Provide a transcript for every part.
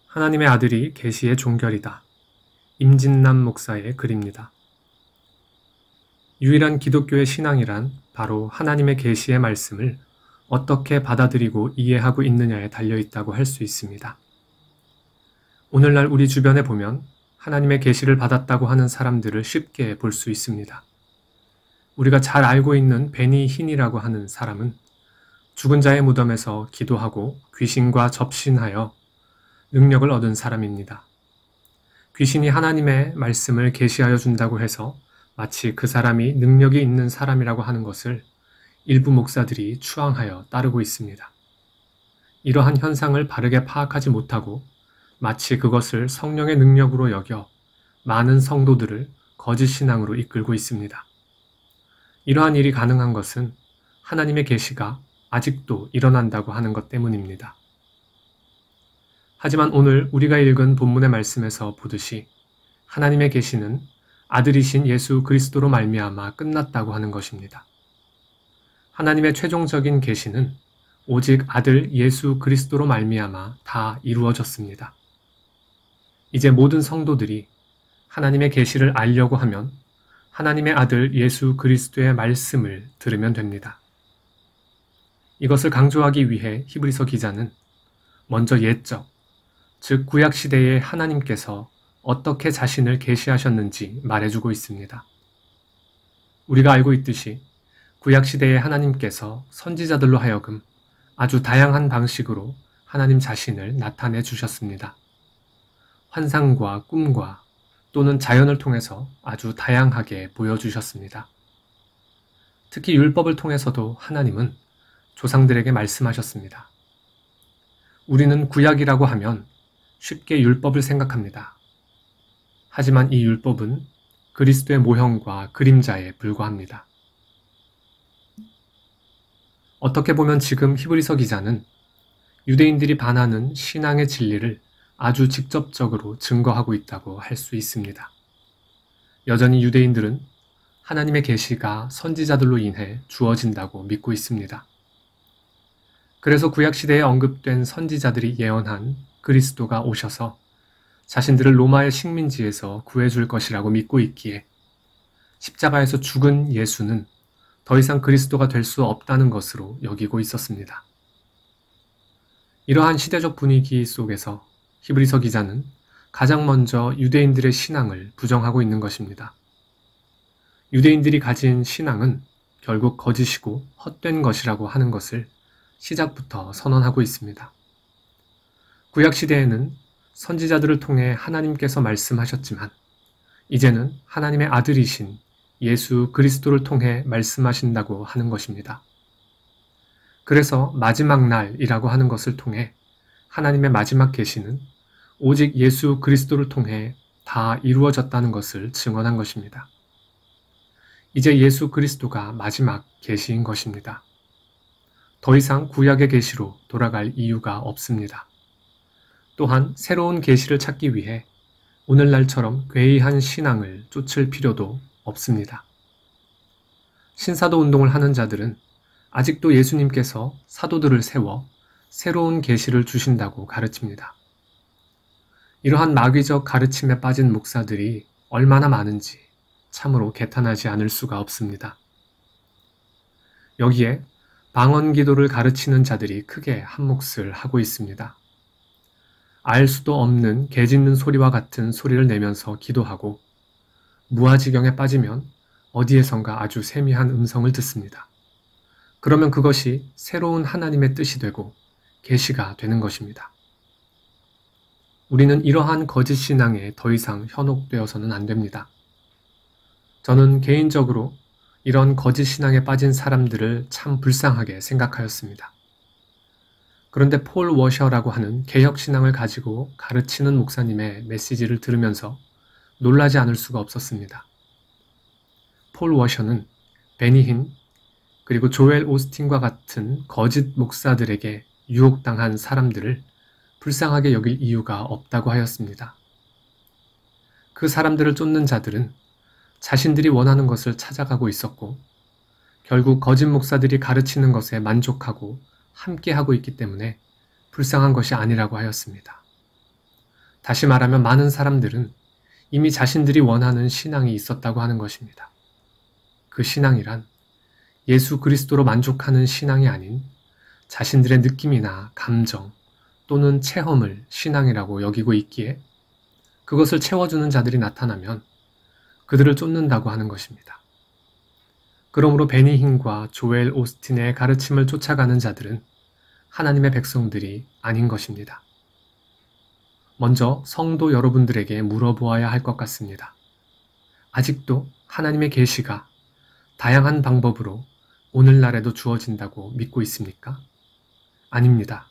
하나님의 아들이 계시의 종결이다. 임진남 목사의 글입니다. 유일한 기독교의 신앙이란 바로 하나님의 계시의 말씀을 어떻게 받아들이고 이해하고 있느냐에 달려있다고 할 수 있습니다. 오늘날 우리 주변에 보면 하나님의 계시를 받았다고 하는 사람들을 쉽게 볼 수 있습니다. 우리가 잘 알고 있는 베니 흰이라고 하는 사람은 죽은 자의 무덤에서 기도하고 귀신과 접신하여 능력을 얻은 사람입니다. 귀신이 하나님의 말씀을 계시하여 준다고 해서 마치 그 사람이 능력이 있는 사람이라고 하는 것을 일부 목사들이 추앙하여 따르고 있습니다. 이러한 현상을 바르게 파악하지 못하고 마치 그것을 성령의 능력으로 여겨 많은 성도들을 거짓 신앙으로 이끌고 있습니다. 이러한 일이 가능한 것은 하나님의 계시가 아직도 일어난다고 하는 것 때문입니다. 하지만 오늘 우리가 읽은 본문의 말씀에서 보듯이 하나님의 계시는 아들이신 예수 그리스도로 말미암아 끝났다고 하는 것입니다. 하나님의 최종적인 계시는 오직 아들 예수 그리스도로 말미암아 다 이루어졌습니다. 이제 모든 성도들이 하나님의 계시를 알려고 하면 하나님의 아들 예수 그리스도의 말씀을 들으면 됩니다. 이것을 강조하기 위해 히브리서 기자는 먼저 옛적, 즉 구약시대에 하나님께서 어떻게 자신을 계시하셨는지 말해주고 있습니다. 우리가 알고 있듯이 구약시대에 하나님께서 선지자들로 하여금 아주 다양한 방식으로 하나님 자신을 나타내 주셨습니다. 환상과 꿈과 또는 자연을 통해서 아주 다양하게 보여주셨습니다. 특히 율법을 통해서도 하나님은 조상들에게 말씀하셨습니다. 우리는 구약이라고 하면 쉽게 율법을 생각합니다. 하지만 이 율법은 그리스도의 모형과 그림자에 불과합니다. 어떻게 보면 지금 히브리서 기자는 유대인들이 반하는 신앙의 진리를 아주 직접적으로 증거하고 있다고 할 수 있습니다. 여전히 유대인들은 하나님의 계시가 선지자들로 인해 주어진다고 믿고 있습니다. 그래서 구약시대에 언급된 선지자들이 예언한 그리스도가 오셔서 자신들을 로마의 식민지에서 구해줄 것이라고 믿고 있기에 십자가에서 죽은 예수는 더 이상 그리스도가 될 수 없다는 것으로 여기고 있었습니다. 이러한 시대적 분위기 속에서 히브리서 기자는 가장 먼저 유대인들의 신앙을 부정하고 있는 것입니다. 유대인들이 가진 신앙은 결국 거짓이고 헛된 것이라고 하는 것을 시작부터 선언하고 있습니다. 구약시대에는 선지자들을 통해 하나님께서 말씀하셨지만 이제는 하나님의 아들이신 예수 그리스도를 통해 말씀하신다고 하는 것입니다. 그래서 마지막 날이라고 하는 것을 통해 하나님의 마지막 계시는 오직 예수 그리스도를 통해 다 이루어졌다는 것을 증언한 것입니다. 이제 예수 그리스도가 마지막 계시인 것입니다. 더 이상 구약의 계시로 돌아갈 이유가 없습니다. 또한 새로운 계시를 찾기 위해 오늘날처럼 괴이한 신앙을 쫓을 필요도 없습니다. 신사도 운동을 하는 자들은 아직도 예수님께서 사도들을 세워 새로운 계시를 주신다고 가르칩니다. 이러한 마귀적 가르침에 빠진 목사들이 얼마나 많은지 참으로 개탄하지 않을 수가 없습니다. 여기에 방언 기도를 가르치는 자들이 크게 한몫을 하고 있습니다. 알 수도 없는 개 짖는 소리와 같은 소리를 내면서 기도하고 무아지경에 빠지면 어디에선가 아주 세미한 음성을 듣습니다. 그러면 그것이 새로운 하나님의 뜻이 되고 계시가 되는 것입니다. 우리는 이러한 거짓 신앙에 더 이상 현혹되어서는 안 됩니다. 저는 개인적으로 이런 거짓 신앙에 빠진 사람들을 참 불쌍하게 생각하였습니다. 그런데 폴 워셔라고 하는 개혁신앙을 가지고 가르치는 목사님의 메시지를 들으면서 놀라지 않을 수가 없었습니다. 폴 워셔는 베니 흰, 그리고 조엘 오스틴과 같은 거짓 목사들에게 유혹당한 사람들을 불쌍하게 여길 이유가 없다고 하였습니다. 그 사람들을 쫓는 자들은 자신들이 원하는 것을 찾아가고 있었고 결국 거짓 목사들이 가르치는 것에 만족하고 함께하고 있기 때문에 불쌍한 것이 아니라고 하였습니다. 다시 말하면 많은 사람들은 이미 자신들이 원하는 신앙이 있었다고 하는 것입니다. 그 신앙이란 예수 그리스도로 만족하는 신앙이 아닌 자신들의 느낌이나 감정 또는 체험을 신앙이라고 여기고 있기에 그것을 채워주는 자들이 나타나면 그들을 쫓는다고 하는 것입니다. 그러므로 베니 흰과 조엘 오스틴의 가르침을 쫓아가는 자들은 하나님의 백성들이 아닌 것입니다. 먼저 성도 여러분들에게 물어보아야 할 것 같습니다. 아직도 하나님의 계시가 다양한 방법으로 오늘날에도 주어진다고 믿고 있습니까? 아닙니다.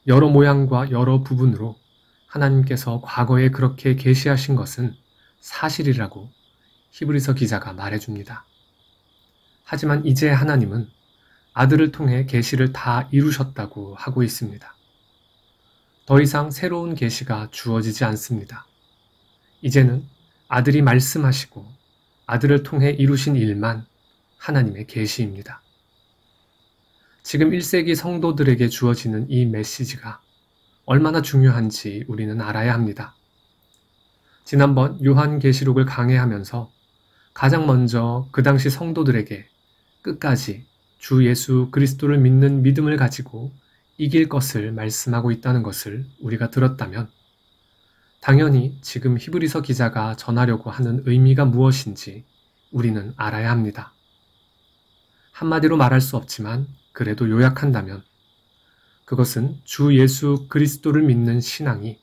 여러 모양과 여러 부분으로 하나님께서 과거에 그렇게 계시하신 것은 사실이라고 히브리서 기자가 말해줍니다. 하지만 이제 하나님은 아들을 통해 계시를 다 이루셨다고 하고 있습니다. 더 이상 새로운 계시가 주어지지 않습니다. 이제는 아들이 말씀하시고 아들을 통해 이루신 일만 하나님의 계시입니다. 지금 1세기 성도들에게 주어지는 이 메시지가 얼마나 중요한지 우리는 알아야 합니다. 지난번 요한계시록을 강해하면서 가장 먼저 그 당시 성도들에게 끝까지 주 예수 그리스도를 믿는 믿음을 가지고 이길 것을 말씀하고 있다는 것을 우리가 들었다면 당연히 지금 히브리서 기자가 전하려고 하는 의미가 무엇인지 우리는 알아야 합니다. 한마디로 말할 수 없지만 그래도 요약한다면 그것은 주 예수 그리스도를 믿는 신앙이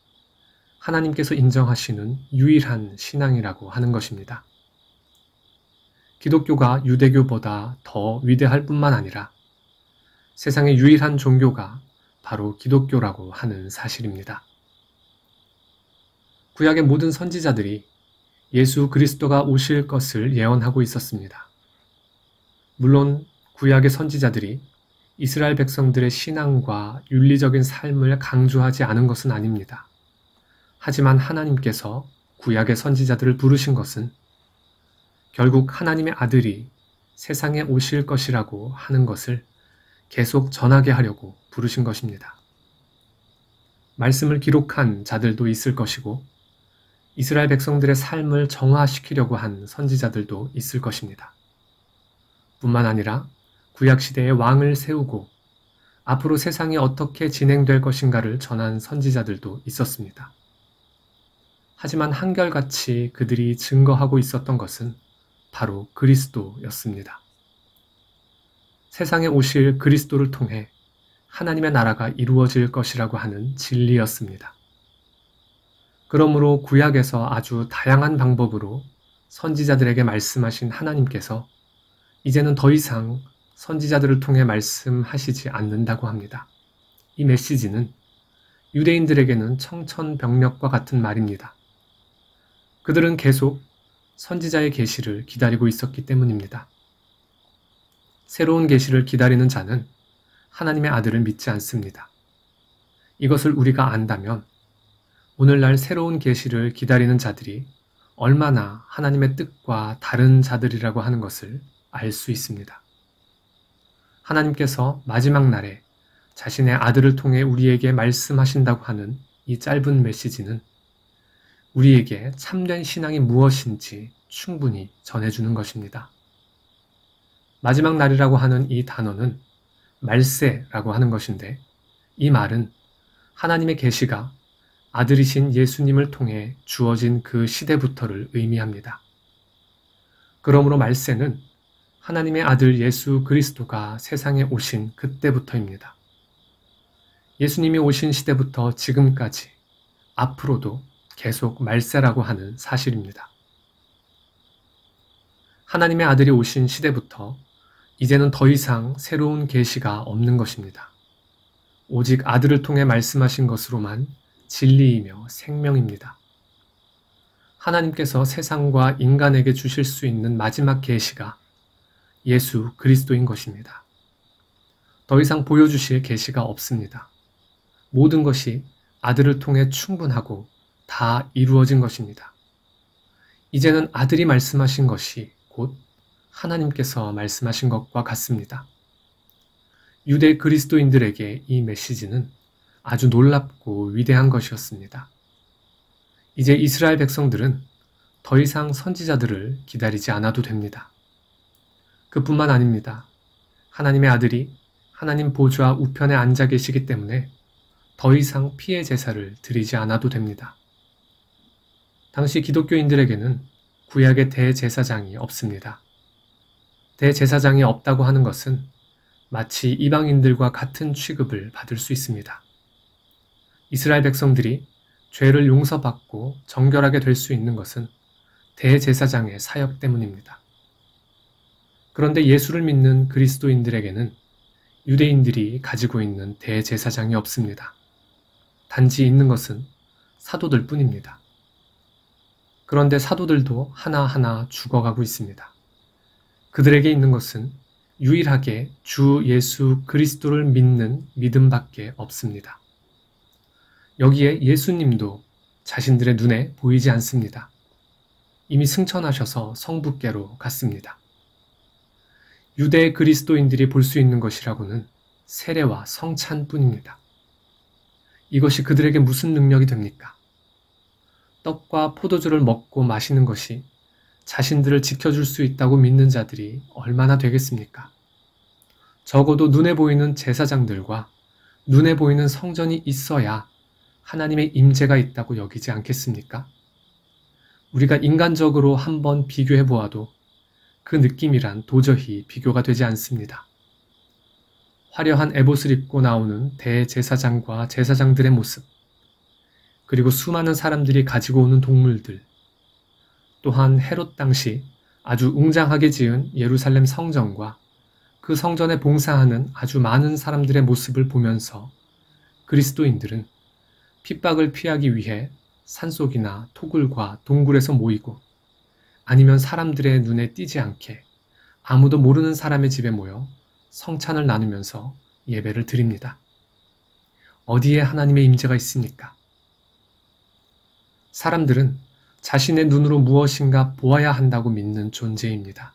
하나님께서 인정하시는 유일한 신앙이라고 하는 것입니다. 기독교가 유대교보다 더 위대할 뿐만 아니라 세상의 유일한 종교가 바로 기독교라고 하는 사실입니다. 구약의 모든 선지자들이 예수 그리스도가 오실 것을 예언하고 있었습니다. 물론 구약의 선지자들이 이스라엘 백성들의 신앙과 윤리적인 삶을 강조하지 않은 것은 아닙니다. 하지만 하나님께서 구약의 선지자들을 부르신 것은 결국 하나님의 아들이 세상에 오실 것이라고 하는 것을 계속 전하게 하려고 부르신 것입니다. 말씀을 기록한 자들도 있을 것이고 이스라엘 백성들의 삶을 정화시키려고 한 선지자들도 있을 것입니다. 뿐만 아니라 구약시대에 왕을 세우고 앞으로 세상이 어떻게 진행될 것인가를 전한 선지자들도 있었습니다. 하지만 한결같이 그들이 증거하고 있었던 것은 바로 그리스도였습니다. 세상에 오실 그리스도를 통해 하나님의 나라가 이루어질 것이라고 하는 진리였습니다. 그러므로 구약에서 아주 다양한 방법으로 선지자들에게 말씀하신 하나님께서 이제는 더 이상 선지자들을 통해 말씀하시지 않는다고 합니다. 이 메시지는 유대인들에게는 청천벽력과 같은 말입니다. 그들은 계속 선지자의 계시를 기다리고 있었기 때문입니다. 새로운 계시를 기다리는 자는 하나님의 아들을 믿지 않습니다. 이것을 우리가 안다면 오늘날 새로운 계시를 기다리는 자들이 얼마나 하나님의 뜻과 다른 자들이라고 하는 것을 알 수 있습니다. 하나님께서 마지막 날에 자신의 아들을 통해 우리에게 말씀하신다고 하는 이 짧은 메시지는 우리에게 참된 신앙이 무엇인지 충분히 전해주는 것입니다. 마지막 날이라고 하는 이 단어는 말세라고 하는 것인데 이 말은 하나님의 계시가 아들이신 예수님을 통해 주어진 그 시대부터를 의미합니다. 그러므로 말세는 하나님의 아들 예수 그리스도가 세상에 오신 그때부터입니다. 예수님이 오신 시대부터 지금까지 앞으로도 계속 말세라고 하는 사실입니다. 하나님의 아들이 오신 시대부터 이제는 더 이상 새로운 계시가 없는 것입니다. 오직 아들을 통해 말씀하신 것으로만 진리이며 생명입니다. 하나님께서 세상과 인간에게 주실 수 있는 마지막 계시가 예수 그리스도인 것입니다. 더 이상 보여주실 계시가 없습니다. 모든 것이 아들을 통해 충분하고 다 이루어진 것입니다. 이제는 아들이 말씀하신 것이 곧 하나님께서 말씀하신 것과 같습니다. 유대 그리스도인들에게 이 메시지는 아주 놀랍고 위대한 것이었습니다. 이제 이스라엘 백성들은 더 이상 선지자들을 기다리지 않아도 됩니다. 그뿐만 아닙니다. 하나님의 아들이 하나님 보좌 우편에 앉아 계시기 때문에 더 이상 피해 제사를 드리지 않아도 됩니다. 당시 기독교인들에게는 구약의 대제사장이 없습니다. 대제사장이 없다고 하는 것은 마치 이방인들과 같은 취급을 받을 수 있습니다. 이스라엘 백성들이 죄를 용서받고 정결하게 될 수 있는 것은 대제사장의 사역 때문입니다. 그런데 예수를 믿는 그리스도인들에게는 유대인들이 가지고 있는 대제사장이 없습니다. 단지 있는 것은 사도들 뿐입니다. 그런데 사도들도 하나하나 죽어가고 있습니다. 그들에게 있는 것은 유일하게 주 예수 그리스도를 믿는 믿음밖에 없습니다. 여기에 예수님도 자신들의 눈에 보이지 않습니다. 이미 승천하셔서 성부께로 갔습니다. 유대 그리스도인들이 볼 수 있는 것이라고는 세례와 성찬뿐입니다. 이것이 그들에게 무슨 능력이 됩니까? 떡과 포도주를 먹고 마시는 것이 자신들을 지켜줄 수 있다고 믿는 자들이 얼마나 되겠습니까? 적어도 눈에 보이는 제사장들과 눈에 보이는 성전이 있어야 하나님의 임재가 있다고 여기지 않겠습니까? 우리가 인간적으로 한번 비교해 보아도 그 느낌이란 도저히 비교가 되지 않습니다. 화려한 에봇을 입고 나오는 대제사장과 제사장들의 모습, 그리고 수많은 사람들이 가지고 오는 동물들, 또한 헤롯 당시 아주 웅장하게 지은 예루살렘 성전과 그 성전에 봉사하는 아주 많은 사람들의 모습을 보면서 그리스도인들은 핍박을 피하기 위해 산속이나 토굴과 동굴에서 모이고 아니면 사람들의 눈에 띄지 않게 아무도 모르는 사람의 집에 모여 성찬을 나누면서 예배를 드립니다. 어디에 하나님의 임재가 있습니까? 사람들은 자신의 눈으로 무엇인가 보아야 한다고 믿는 존재입니다.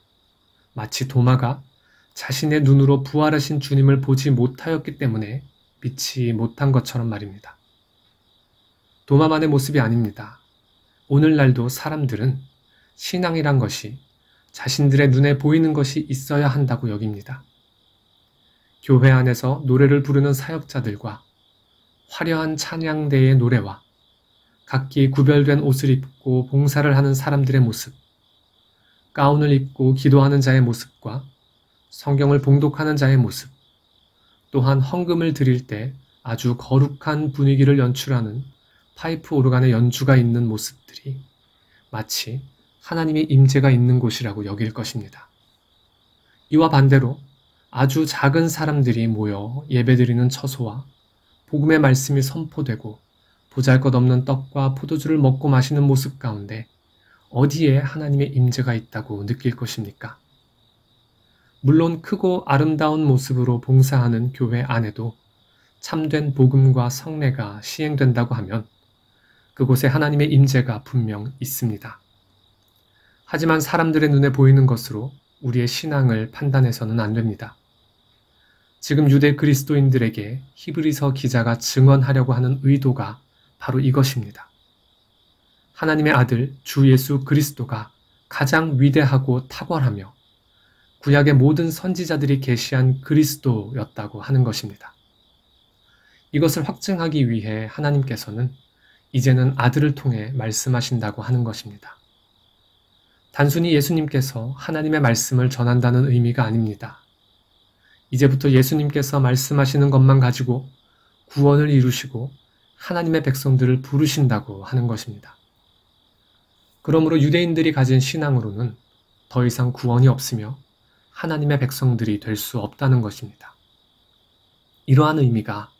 마치 도마가 자신의 눈으로 부활하신 주님을 보지 못하였기 때문에 믿지 못한 것처럼 말입니다. 도마만의 모습이 아닙니다. 오늘날도 사람들은 신앙이란 것이 자신들의 눈에 보이는 것이 있어야 한다고 여깁니다. 교회 안에서 노래를 부르는 사역자들과 화려한 찬양대의 노래와 각기 구별된 옷을 입고 봉사를 하는 사람들의 모습, 가운을 입고 기도하는 자의 모습과 성경을 봉독하는 자의 모습, 또한 헌금을 드릴 때 아주 거룩한 분위기를 연출하는 파이프 오르간의 연주가 있는 모습들이 마치 하나님의 임재가 있는 곳이라고 여길 것입니다. 이와 반대로 아주 작은 사람들이 모여 예배드리는 처소와 복음의 말씀이 선포되고 보잘것없는 떡과 포도주를 먹고 마시는 모습 가운데 어디에 하나님의 임재가 있다고 느낄 것입니까? 물론 크고 아름다운 모습으로 봉사하는 교회 안에도 참된 복음과 성례가 시행된다고 하면 그곳에 하나님의 임재가 분명 있습니다. 하지만 사람들의 눈에 보이는 것으로 우리의 신앙을 판단해서는 안 됩니다. 지금 유대 그리스도인들에게 히브리서 기자가 증언하려고 하는 의도가 바로 이것입니다. 하나님의 아들 주 예수 그리스도가 가장 위대하고 탁월하며 구약의 모든 선지자들이 계시한 그리스도였다고 하는 것입니다. 이것을 확증하기 위해 하나님께서는 이제는 아들을 통해 말씀하신다고 하는 것입니다. 단순히 예수님께서 하나님의 말씀을 전한다는 의미가 아닙니다. 이제부터 예수님께서 말씀하시는 것만 가지고 구원을 이루시고 하나님의 백성들을 부르신다고 하는 것입니다. 그러므로 유대인들이 가진 신앙으로는 더 이상 구원이 없으며 하나님의 백성들이 될 수 없다는 것입니다. 이러한 의미가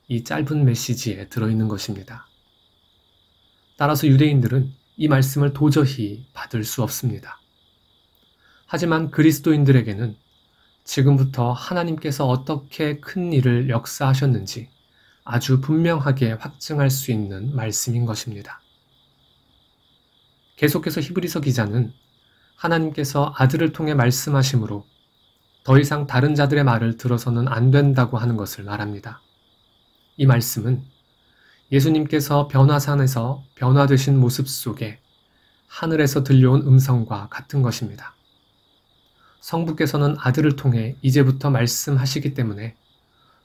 이 짧은 메시지에 들어있는 것입니다. 따라서 유대인들은 이 말씀을 도저히 받을 수 없습니다. 하지만 그리스도인들에게는 지금부터 하나님께서 어떻게 큰 일을 역사하셨는지 아주 분명하게 확증할 수 있는 말씀인 것입니다. 계속해서 히브리서 기자는 하나님께서 아들을 통해 말씀하심으로 더 이상 다른 자들의 말을 들어서는 안 된다고 하는 것을 말합니다. 이 말씀은 예수님께서 변화산에서 변화되신 모습 속에 하늘에서 들려온 음성과 같은 것입니다. 성부께서는 아들을 통해 이제부터 말씀하시기 때문에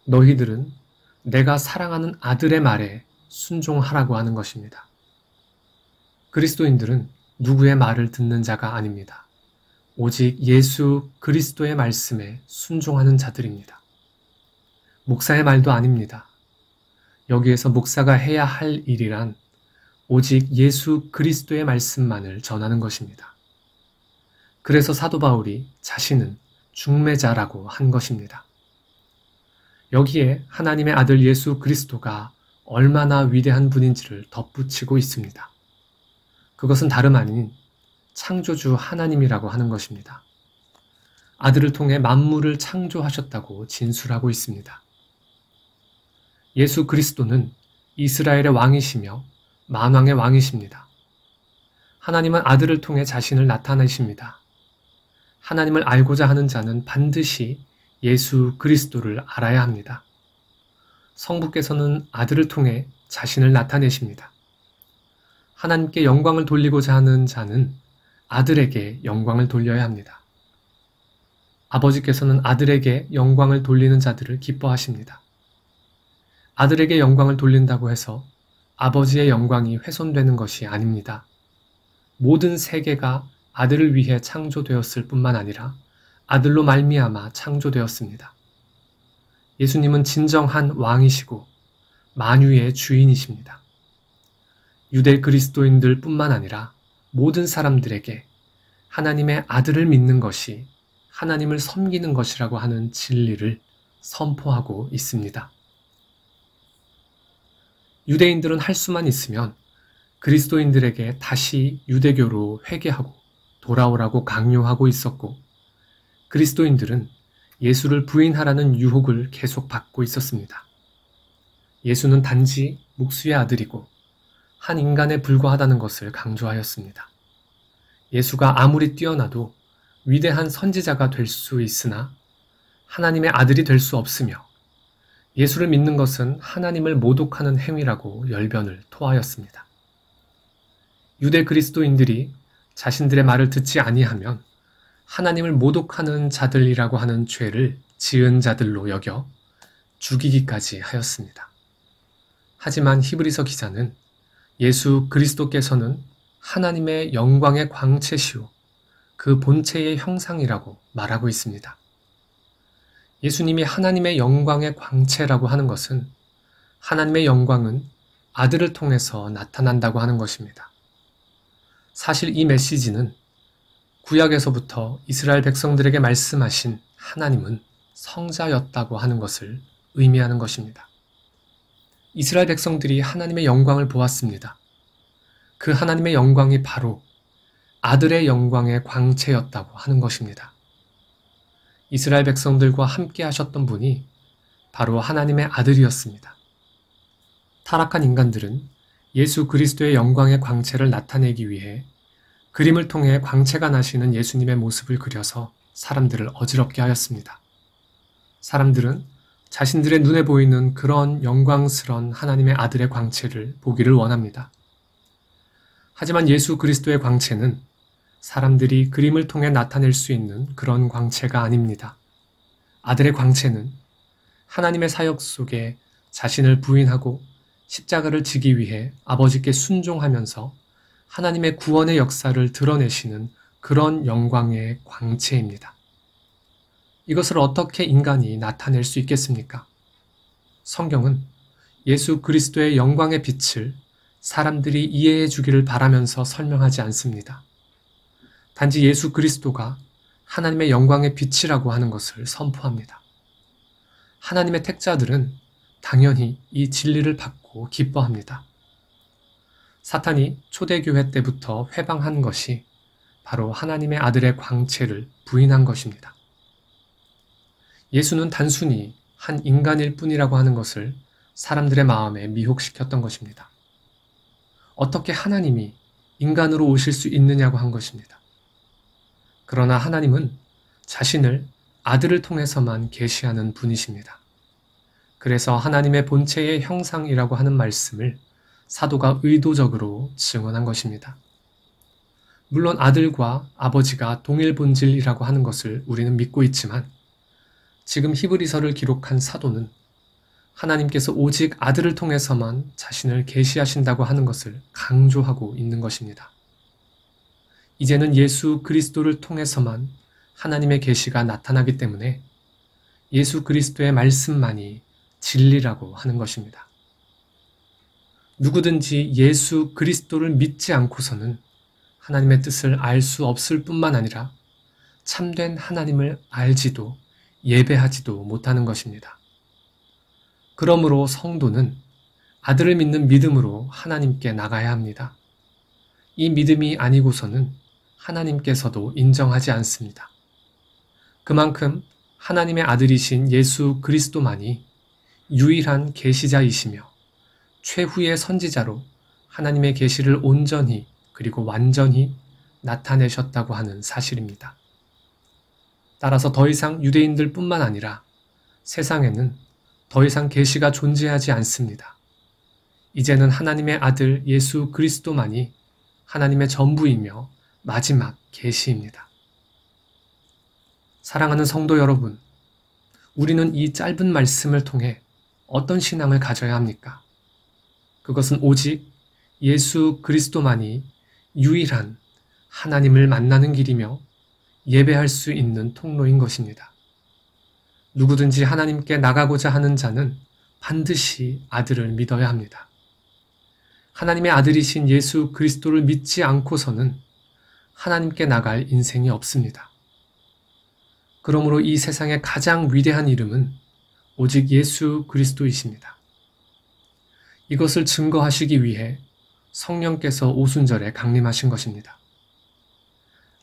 너희들은 내가 사랑하는 아들의 말에 순종하라고 하는 것입니다. 그리스도인들은 누구의 말을 듣는 자가 아닙니다. 오직 예수 그리스도의 말씀에 순종하는 자들입니다. 목사의 말도 아닙니다. 여기에서 목사가 해야 할 일이란 오직 예수 그리스도의 말씀만을 전하는 것입니다. 그래서 사도 바울이 자신은 중매자라고 한 것입니다. 여기에 하나님의 아들 예수 그리스도가 얼마나 위대한 분인지를 덧붙이고 있습니다. 그것은 다름 아닌 창조주 하나님이라고 하는 것입니다. 아들을 통해 만물을 창조하셨다고 진술하고 있습니다. 예수 그리스도는 이스라엘의 왕이시며 만왕의 왕이십니다. 하나님은 아들을 통해 자신을 나타내십니다. 하나님을 알고자 하는 자는 반드시 예수 그리스도를 알아야 합니다. 성부께서는 아들을 통해 자신을 나타내십니다. 하나님께 영광을 돌리고자 하는 자는 아들에게 영광을 돌려야 합니다. 아버지께서는 아들에게 영광을 돌리는 자들을 기뻐하십니다. 아들에게 영광을 돌린다고 해서 아버지의 영광이 훼손되는 것이 아닙니다. 모든 세계가 아들을 위해 창조되었을 뿐만 아니라 아들로 말미암아 창조되었습니다. 예수님은 진정한 왕이시고 만유의 주인이십니다. 유대 그리스도인들 뿐만 아니라 모든 사람들에게 하나님의 아들을 믿는 것이 하나님을 섬기는 것이라고 하는 진리를 선포하고 있습니다. 유대인들은 할 수만 있으면 그리스도인들에게 다시 유대교로 회개하고 돌아오라고 강요하고 있었고, 그리스도인들은 예수를 부인하라는 유혹을 계속 받고 있었습니다. 예수는 단지 목수의 아들이고 한 인간에 불과하다는 것을 강조하였습니다. 예수가 아무리 뛰어나도 위대한 선지자가 될 수 있으나 하나님의 아들이 될 수 없으며 예수를 믿는 것은 하나님을 모독하는 행위라고 열변을 토하였습니다. 유대 그리스도인들이 자신들의 말을 듣지 아니하면 하나님을 모독하는 자들이라고 하는 죄를 지은 자들로 여겨 죽이기까지 하였습니다. 하지만 히브리서 기자는 예수 그리스도께서는 하나님의 영광의 광채시오 그 본체의 형상이라고 말하고 있습니다. 예수님이 하나님의 영광의 광채라고 하는 것은 하나님의 영광은 아들을 통해서 나타난다고 하는 것입니다. 사실 이 메시지는 구약에서부터 이스라엘 백성들에게 말씀하신 하나님은 성자였다고 하는 것을 의미하는 것입니다. 이스라엘 백성들이 하나님의 영광을 보았습니다. 그 하나님의 영광이 바로 아들의 영광의 광채였다고 하는 것입니다. 이스라엘 백성들과 함께 하셨던 분이 바로 하나님의 아들이었습니다. 타락한 인간들은 예수 그리스도의 영광의 광채를 나타내기 위해 그림을 통해 광채가 나시는 예수님의 모습을 그려서 사람들을 어지럽게 하였습니다. 사람들은 자신들의 눈에 보이는 그런 영광스런 하나님의 아들의 광채를 보기를 원합니다. 하지만 예수 그리스도의 광채는 사람들이 그림을 통해 나타낼 수 있는 그런 광채가 아닙니다. 아들의 광채는 하나님의 사역 속에 자신을 부인하고 십자가를 지기 위해 아버지께 순종하면서 하나님의 구원의 역사를 드러내시는 그런 영광의 광채입니다. 이것을 어떻게 인간이 나타낼 수 있겠습니까? 성경은 예수 그리스도의 영광의 빛을 사람들이 이해해 주기를 바라면서 설명하지 않습니다. 단지 예수 그리스도가 하나님의 영광의 빛이라고 하는 것을 선포합니다. 하나님의 택자들은 당연히 이 진리를 받고 기뻐합니다. 사탄이 초대교회 때부터 회방한 것이 바로 하나님의 아들의 광채를 부인한 것입니다. 예수는 단순히 한 인간일 뿐이라고 하는 것을 사람들의 마음에 미혹시켰던 것입니다. 어떻게 하나님이 인간으로 오실 수 있느냐고 한 것입니다. 그러나 하나님은 자신을 아들을 통해서만 계시하는 분이십니다. 그래서 하나님의 본체의 형상이라고 하는 말씀을 사도가 의도적으로 증언한 것입니다. 물론 아들과 아버지가 동일 본질이라고 하는 것을 우리는 믿고 있지만 지금 히브리서를 기록한 사도는 하나님께서 오직 아들을 통해서만 자신을 계시하신다고 하는 것을 강조하고 있는 것입니다. 이제는 예수 그리스도를 통해서만 하나님의 계시가 나타나기 때문에 예수 그리스도의 말씀만이 진리라고 하는 것입니다. 누구든지 예수 그리스도를 믿지 않고서는 하나님의 뜻을 알 수 없을 뿐만 아니라 참된 하나님을 알지도 예배하지도 못하는 것입니다. 그러므로 성도는 아들을 믿는 믿음으로 하나님께 나가야 합니다. 이 믿음이 아니고서는 하나님께서도 인정하지 않습니다. 그만큼 하나님의 아들이신 예수 그리스도만이 유일한 계시자이시며 최후의 선지자로 하나님의 계시를 온전히 그리고 완전히 나타내셨다고 하는 사실입니다. 따라서 더 이상 유대인들 뿐만 아니라 세상에는 더 이상 계시가 존재하지 않습니다. 이제는 하나님의 아들 예수 그리스도만이 하나님의 전부이며 마지막 계시입니다. 사랑하는 성도 여러분, 우리는 이 짧은 말씀을 통해 어떤 신앙을 가져야 합니까? 그것은 오직 예수 그리스도만이 유일한 하나님을 만나는 길이며 예배할 수 있는 통로인 것입니다. 누구든지 하나님께 나가고자 하는 자는 반드시 아들을 믿어야 합니다. 하나님의 아들이신 예수 그리스도를 믿지 않고서는 하나님께 나갈 인생이 없습니다. 그러므로 이 세상의 가장 위대한 이름은 오직 예수 그리스도이십니다. 이것을 증거하시기 위해 성령께서 오순절에 강림하신 것입니다.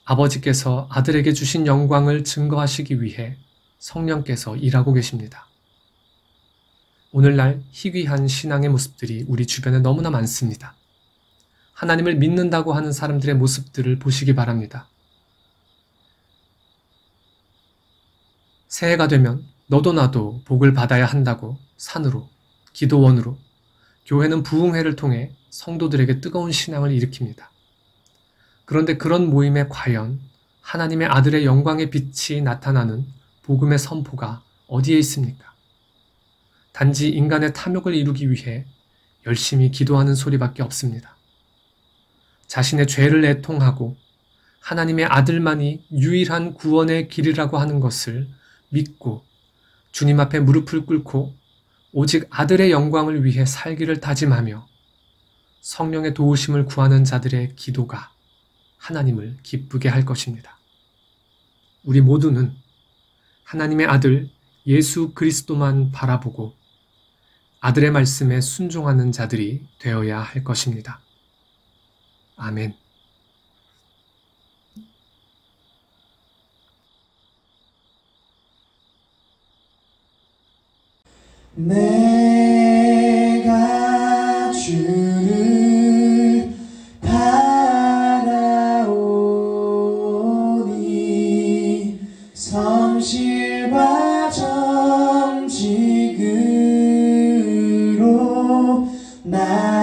아버지께서 아들에게 주신 영광을 증거하시기 위해 성령께서 일하고 계십니다. 오늘날 희귀한 신앙의 모습들이 우리 주변에 너무나 많습니다. 하나님을 믿는다고 하는 사람들의 모습들을 보시기 바랍니다. 새해가 되면 너도 나도 복을 받아야 한다고 산으로, 기도원으로, 교회는 부흥회를 통해 성도들에게 뜨거운 신앙을 일으킵니다. 그런데 그런 모임에 과연 하나님의 아들의 영광의 빛이 나타나는 복음의 선포가 어디에 있습니까? 단지 인간의 탐욕을 이루기 위해 열심히 기도하는 소리밖에 없습니다. 자신의 죄를 애통하고 하나님의 아들만이 유일한 구원의 길이라고 하는 것을 믿고 주님 앞에 무릎을 꿇고 오직 아들의 영광을 위해 살기를 다짐하며 성령의 도우심을 구하는 자들의 기도가 하나님을 기쁘게 할 것입니다. 우리 모두는 하나님의 아들 예수 그리스도만 바라보고 아들의 말씀에 순종하는 자들이 되어야 할 것입니다. 아멘. 내가 주를 바라오니 성실과 정직으로 나